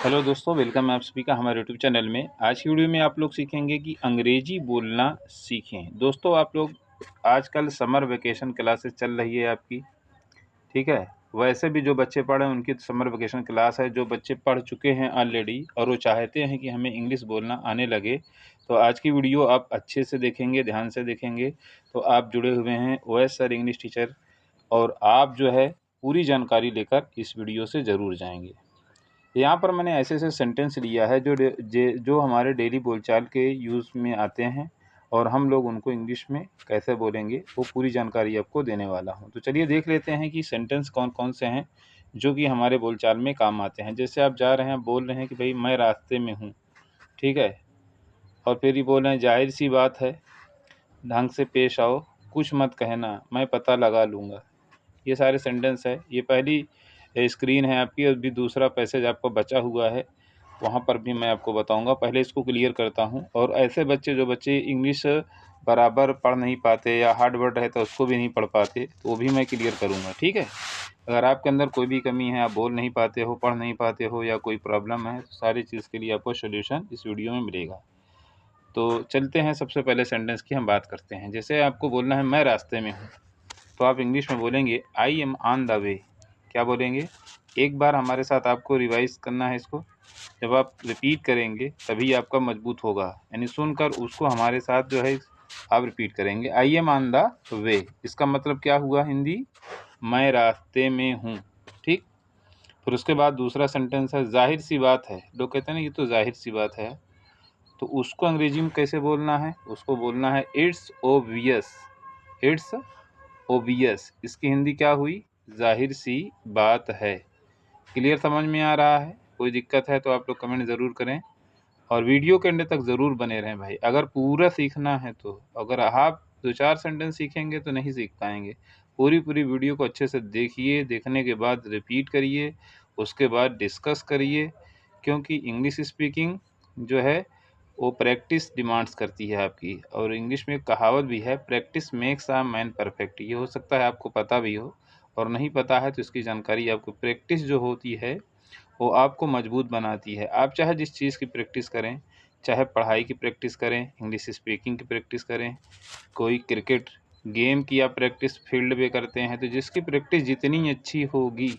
Hello दोस्तों, welcome है आप सभी का हमारे यूट्यूब चैनल में। आज की वीडियो में आप लोग सीखेंगे कि अंग्रेजी बोलना सीखें। दोस्तों, आप लोग आजकल समर वेकेशन क्लासेस चल रही है आपकी, ठीक है। वैसे भी जो बच्चे पढ़ रहे हैं उनकी समर वेकेशन क्लास है। जो बच्चे पढ़ चुके हैं ऑलरेडी और वो चाहते हैं कि हमें इंग्लिश बोलना आने लगे, तो आज की वीडियो आप अच्छे से देखेंगे, ध्यान से देखेंगे तो आप जुड़े हुए हैं ओएस सर इंग्लिश टीचर, और आप जो है पूरी जानकारी लेकर इस वीडियो से ज़रूर जाएंगे। यहाँ पर मैंने ऐसे ऐसे सेंटेंस लिया है जो हमारे डेली बोलचाल के यूज़ में आते हैं, और हम लोग उनको इंग्लिश में कैसे बोलेंगे वो पूरी जानकारी आपको देने वाला हूँ। तो चलिए देख लेते हैं कि सेंटेंस कौन कौन से हैं जो कि हमारे बोलचाल में काम आते हैं। जैसे आप जा रहे हैं, बोल रहे हैं कि भाई मैं रास्ते में हूँ, ठीक है, और फिर ही बोल रहे हैं जाहिर सी बात है, ढंग से पेश आओ, कुछ मत कहना, मैं पता लगा लूँगा। ये सारे सेंटेंस है। ये पहली स्क्रीन है आपकी, और भी दूसरा पैसेज आपको बचा हुआ है, वहाँ पर भी मैं आपको बताऊंगा। पहले इसको क्लियर करता हूँ। और ऐसे बच्चे जो बच्चे इंग्लिश बराबर पढ़ नहीं पाते या हार्ड वर्ड है तो उसको भी नहीं पढ़ पाते, तो वो भी मैं क्लियर करूँगा, ठीक है। अगर आपके अंदर कोई भी कमी है, आप बोल नहीं पाते हो, पढ़ नहीं पाते हो, या कोई प्रॉब्लम है, तो सारी चीज़ के लिए आपको सोल्यूशन इस वीडियो में मिलेगा। तो चलते हैं, सबसे पहले सेंटेंस की हम बात करते हैं। जैसे आपको बोलना है मैं रास्ते में हूँ, तो आप इंग्लिश में बोलेंगे I am on the way. क्या बोलेंगे? एक बार हमारे साथ आपको रिवाइज करना है इसको। जब आप रिपीट करेंगे तभी आपका मजबूत होगा, यानी सुनकर उसको हमारे साथ जो है आप रिपीट करेंगे। I am on the way, इसका मतलब क्या हुआ हिंदी? मैं रास्ते में हूँ, ठीक। फिर उसके बाद दूसरा सेंटेंस है जाहिर सी बात है। लोग कहते हैं ना ये तो जाहिर सी बात है, तो उसको अंग्रेजी में कैसे बोलना है? उसको बोलना है इट्स ओबियस। इट्स ओबियस, इसकी हिंदी क्या हुई? जाहिर सी बात है। क्लियर समझ में आ रहा है? कोई दिक्कत है तो आप लोग कमेंट ज़रूर करें, और वीडियो के एंड तक ज़रूर बने रहें भाई। अगर पूरा सीखना है तो, अगर आप 2-4 सेंटेंस सीखेंगे तो नहीं सीख पाएंगे। पूरी पूरी वीडियो को अच्छे से देखिए, देखने के बाद रिपीट करिए, उसके बाद डिस्कस करिए, क्योंकि इंग्लिश स्पीकिंग जो है वो प्रैक्टिस डिमांड्स करती है आपकी। और इंग्लिश में एक कहावत भी है, practice makes a man perfect. ये हो सकता है आपको पता भी हो, और नहीं पता है तो इसकी जानकारी आपको। प्रैक्टिस जो होती है वो आपको मजबूत बनाती है। आप चाहे जिस चीज़ की प्रैक्टिस करें, चाहे पढ़ाई की प्रैक्टिस करें, इंग्लिश स्पीकिंग की प्रैक्टिस करें, कोई क्रिकेट गेम की आप प्रैक्टिस फील्ड पे करते हैं, तो जिसकी प्रैक्टिस जितनी अच्छी होगी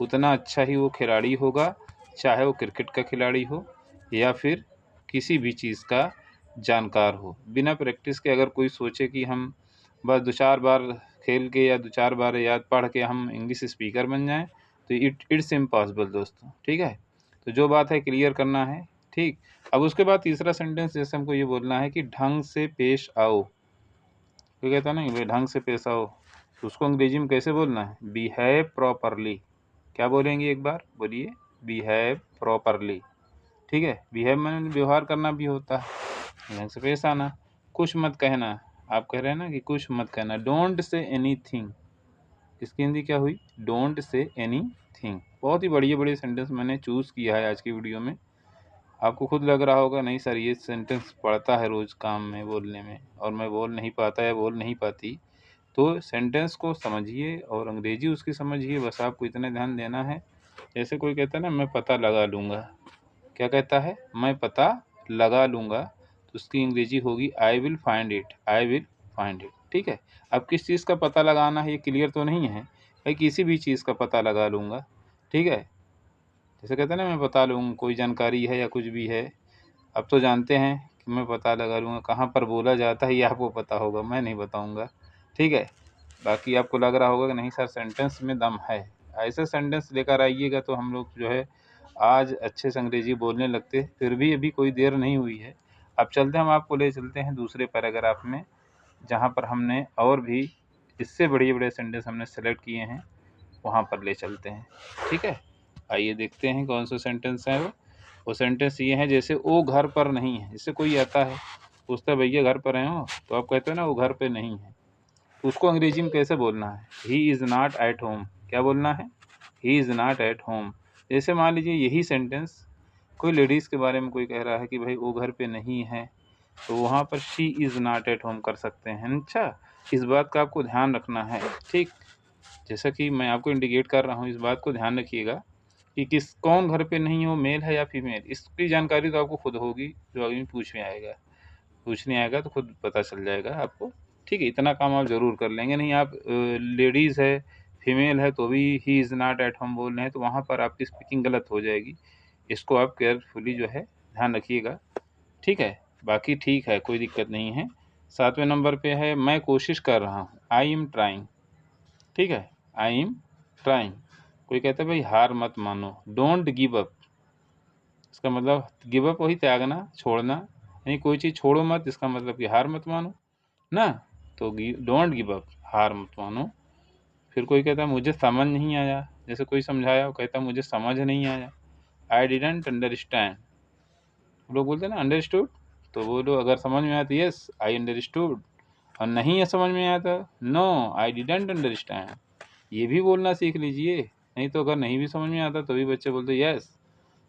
उतना अच्छा ही वो खिलाड़ी होगा, चाहे वो क्रिकेट का खिलाड़ी हो या फिर किसी भी चीज़ का जानकार हो। बिना प्रैक्टिस के अगर कोई सोचे कि हम बस 2-4 बार खेल के या 2-4 बार याद पढ़ के हम इंग्लिश स्पीकर बन जाएँ, तो इट्स इम्पॉसिबल दोस्तों, ठीक है। तो जो बात है क्लियर करना है, ठीक। अब उसके बाद तीसरा सेंटेंस जैसे हमको ये बोलना है कि ढंग से पेश आओ। कोई कहता है ना कि भाई ढंग से पेश आओ, तो उसको अंग्रेजी में कैसे बोलना है? Behave properly. क्या बोलेंगे एक बार बोलिए? बिहेव प्रॉपरली, ठीक है। बिहेव मैंने व्यवहार करना भी होता है, ढंग से पेश आना। कुछ मत कहना, आप कह रहे हैं ना कि कुछ मत कहना, डोंट से एनीथिंग। इसकी हिंदी क्या हुई? Don't say anything. बहुत ही बढ़िया बढ़िया सेंटेंस मैंने चूज़ किया है आज की वीडियो में। आपको खुद लग रहा होगा नहीं सर ये सेंटेंस पढ़ता है रोज़ काम में बोलने में, और मैं बोल नहीं पाता या बोल नहीं पाती। तो सेंटेंस को समझिए और अंग्रेजी उसकी समझिए, बस आपको इतना ध्यान देना है। जैसे कोई कहता है ना मैं पता लगा लूँगा, क्या कहता है? मैं पता लगा लूँगा, तो उसकी अंग्रेजी होगी I will find it. I will find it, ठीक है। अब किस चीज़ का पता लगाना है ये क्लियर तो नहीं है भाई, किसी भी चीज़ का पता लगा लूँगा, ठीक है। जैसे कहते हैं ना मैं बता लूँगा, कोई जानकारी है या कुछ भी है, अब तो जानते हैं कि मैं पता लगा लूँगा। कहाँ पर बोला जाता है ये आपको पता होगा, मैं नहीं बताऊँगा, ठीक है। बाकी आपको लग रहा होगा कि नहीं सर सेंटेंस में दम है, ऐसे सेंटेंस लेकर आइएगा तो हम लोग जो है आज अच्छे से अंग्रेजी बोलने लगते। फिर भी अभी कोई देर नहीं हुई है। अब चलते हम आपको ले चलते हैं दूसरे पैराग्राफ में, जहाँ पर हमने और भी इससे बड़े-बड़े सेंटेंस हमने सेलेक्ट किए हैं, वहाँ पर ले चलते हैं, ठीक है। आइए देखते हैं कौन सा सेंटेंस है वो सेंटेंस ये है, जैसे वो घर पर नहीं है। जैसे कोई आता है पूछता है भैया घर पर हैं हो, तो आप कहते हो ना वो घर पे नहीं है, तो उसको अंग्रेजी में कैसे बोलना है? He is not at home. क्या बोलना है? He is not at home. जैसे मान लीजिए यही सेंटेंस कोई लेडीज़ के बारे में कोई कह रहा है कि भाई वो घर पे नहीं है, तो वहाँ पर she is not at home कर सकते हैं। अच्छा, इस बात का आपको ध्यान रखना है, ठीक। जैसा कि मैं आपको इंडिकेट कर रहा हूँ, इस बात को ध्यान रखिएगा कि कौन घर पे नहीं हो, मेल है या फीमेल, इसकी जानकारी तो आपको खुद होगी, जो आदमी पूछने आएगा तो खुद पता चल जाएगा आपको। ठीक है, इतना काम आप ज़रूर कर लेंगे। नहीं आप लेडीज़ है, फीमेल है तो भी he is not at home बोल रहे हैं तो वहाँ पर आपकी स्पीकिंग गलत हो जाएगी। इसको आप केयरफुली जो है ध्यान रखिएगा। ठीक है, बाकी ठीक है, कोई दिक्कत नहीं है। 7वें नंबर पे है मैं कोशिश कर रहा हूँ, आई एम ट्राइंग। ठीक है, आई एम ट्राइंग। कोई कहता है भाई हार मत मानो, डोंट गिव अप। इसका मतलब गिव अप वही त्यागना, छोड़ना, यानी कोई चीज़ छोड़ो मत, इसका मतलब कि हार मत मानो ना। तो डोंट गिव अप, हार मत मानो। फिर कोई कहता है मुझे समझ नहीं आया, जैसे कोई समझाया वो कहता है मुझे समझ नहीं आया, आई डिडंट अंडरस्टैंड। लोग बोलते हैं ना अंडरस्टूड, तो वो लोग अगर समझ में आया तो यस आई अंडरस्टूड, और नहीं है समझ में आया तो नो आई डिडंट अंडरस्टैंड। ये भी बोलना सीख लीजिए, नहीं तो अगर नहीं भी समझ में आता तो भी बच्चे बोलते यस।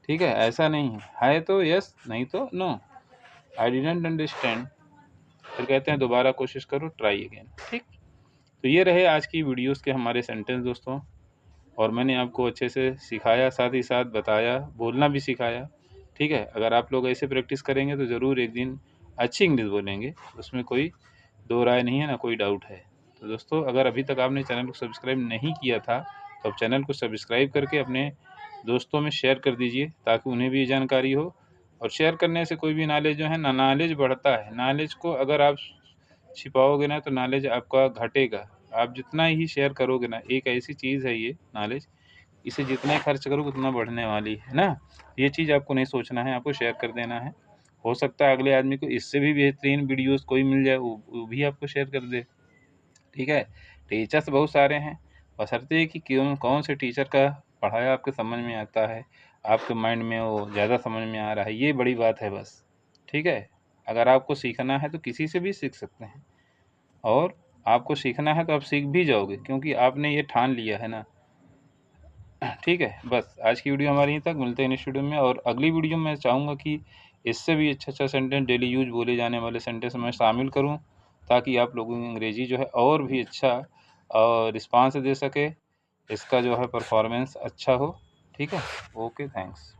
ठीक है, ऐसा नहीं है तो यस, नहीं तो नो, आई डिडंट अंडरस्टैंड। फिर कहते हैं दोबारा कोशिश करो, ट्राई अगेन। ठीक, तो ये रहे आज की वीडियोस के हमारे सेंटेंस दोस्तों, और मैंने आपको अच्छे से सिखाया, साथ ही साथ बताया, बोलना भी सिखाया। ठीक है, अगर आप लोग ऐसे प्रैक्टिस करेंगे तो ज़रूर एक दिन अच्छी इंग्लिश बोलेंगे, उसमें कोई दो राय नहीं है, ना कोई डाउट है। तो दोस्तों अगर अभी तक आपने चैनल को सब्सक्राइब नहीं किया था तो आप चैनल को सब्सक्राइब करके अपने दोस्तों में शेयर कर दीजिए ताकि उन्हें भी जानकारी हो। और शेयर करने से कोई भी नॉलेज जो है ना, नॉलेज बढ़ता है। नॉलेज को अगर आप छिपाओगे ना तो नॉलेज आपका घटेगा। आप जितना ही शेयर करोगे ना, एक ऐसी चीज़ है ये नॉलेज, इसे जितना खर्च करोगे उतना बढ़ने वाली है ना। ये चीज़ आपको नहीं सोचना है, आपको शेयर कर देना है। हो सकता है अगले आदमी को इससे भी बेहतरीन वीडियोस कोई मिल जाए, वो भी आपको शेयर कर दे। ठीक है, टीचर्स बहुत सारे हैं, बशर्ते कि कौन से टीचर का पढ़ाया आपके समझ में आता है, आपके माइंड में वो ज़्यादा समझ में आ रहा है, ये बड़ी बात है बस। ठीक है, अगर आपको सीखना है तो किसी से भी सीख सकते हैं, और आपको सीखना है तो आप सीख भी जाओगे क्योंकि आपने ये ठान लिया है ना। ठीक है, बस आज की वीडियो हमारी यहीं तक, मिलते हैं नेक्स्ट वीडियो में। और अगली वीडियो में मैं चाहूँगा कि इससे भी अच्छा सेंटेंस, डेली यूज बोले जाने वाले सेंटेंस मैं शामिल करूँ ताकि आप लोगों की अंग्रेजी जो है और भी अच्छा रिस्पांस दे सके, इसका जो है परफॉर्मेंस अच्छा हो। ठीक है, ओके, थैंक्स।